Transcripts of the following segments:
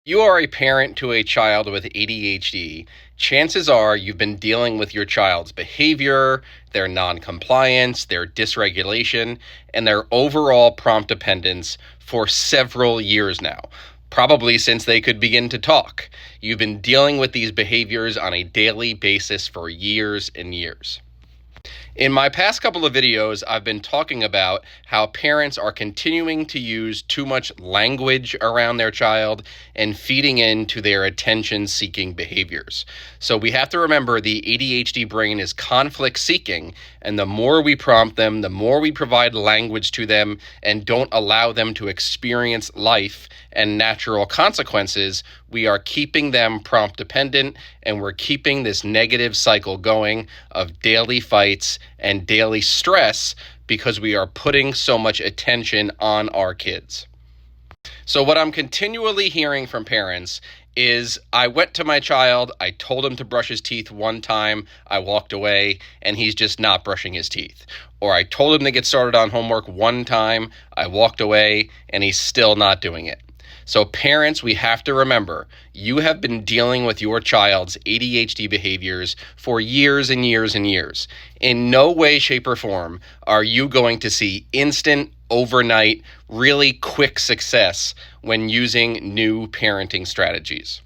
You are a parent to a child with ADHD, chances are you've been dealing with your child's behavior, their noncompliance, their dysregulation, and their overall prompt dependence for several years now, probably since they could begin to talk. You've been dealing with these behaviors on a daily basis for years and years. In my past couple of videos, I've been talking about how parents are continuing to use too much language around their child and feeding into their attention-seeking behaviors. So we have to remember the ADHD brain is conflict-seeking, and the more we prompt them, the more we provide language to them and don't allow them to experience life and natural consequences, we are keeping them prompt dependent, and we're keeping this negative cycle going of daily fights and daily stress because we are putting so much attention on our kids. So what I'm continually hearing from parents is, I went to my child, I told him to brush his teeth one time, I walked away, and he's just not brushing his teeth. Or I told him to get started on homework one time, I walked away, and he's still not doing it. So parents, we have to remember, you have been dealing with your child's ADHD behaviors for years and years and years. In no way, shape, or form are you going to see instant, overnight, really quick success when using new parenting strategies.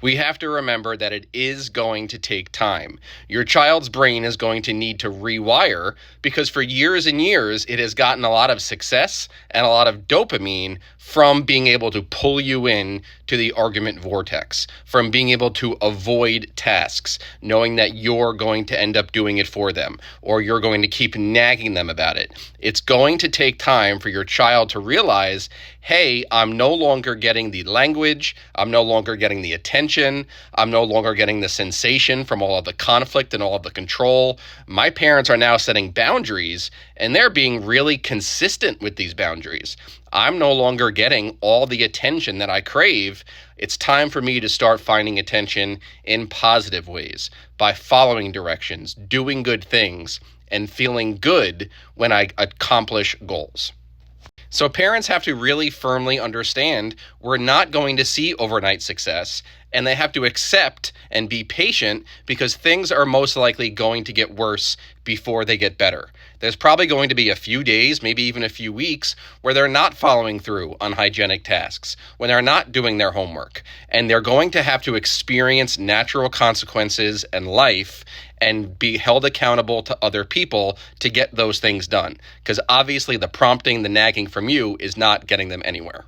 We have to remember that it is going to take time. Your child's brain is going to need to rewire because for years and years, it has gotten a lot of success and a lot of dopamine from being able to pull you in to the argument vortex, from being able to avoid tasks, knowing that you're going to end up doing it for them, or you're going to keep nagging them about it. It's going to take time for your child to realize, hey, I'm no longer getting the language, I'm no longer getting the attention, I'm no longer getting the sensation from all of the conflict and all of the control. My parents are now setting boundaries, and they're being really consistent with these boundaries. I'm no longer getting all the attention that I crave. It's time for me to start finding attention in positive ways by following directions, doing good things, and feeling good when I accomplish goals. So parents have to really firmly understand we're not going to see overnight success, and they have to accept and be patient because things are most likely going to get worse before they get better. There's probably going to be a few days, maybe even a few weeks, where they're not following through on hygienic tasks, when they're not doing their homework, and they're going to have to experience natural consequences and life and be held accountable to other people to get those things done. Because obviously the prompting, the nagging from you is not getting them anywhere.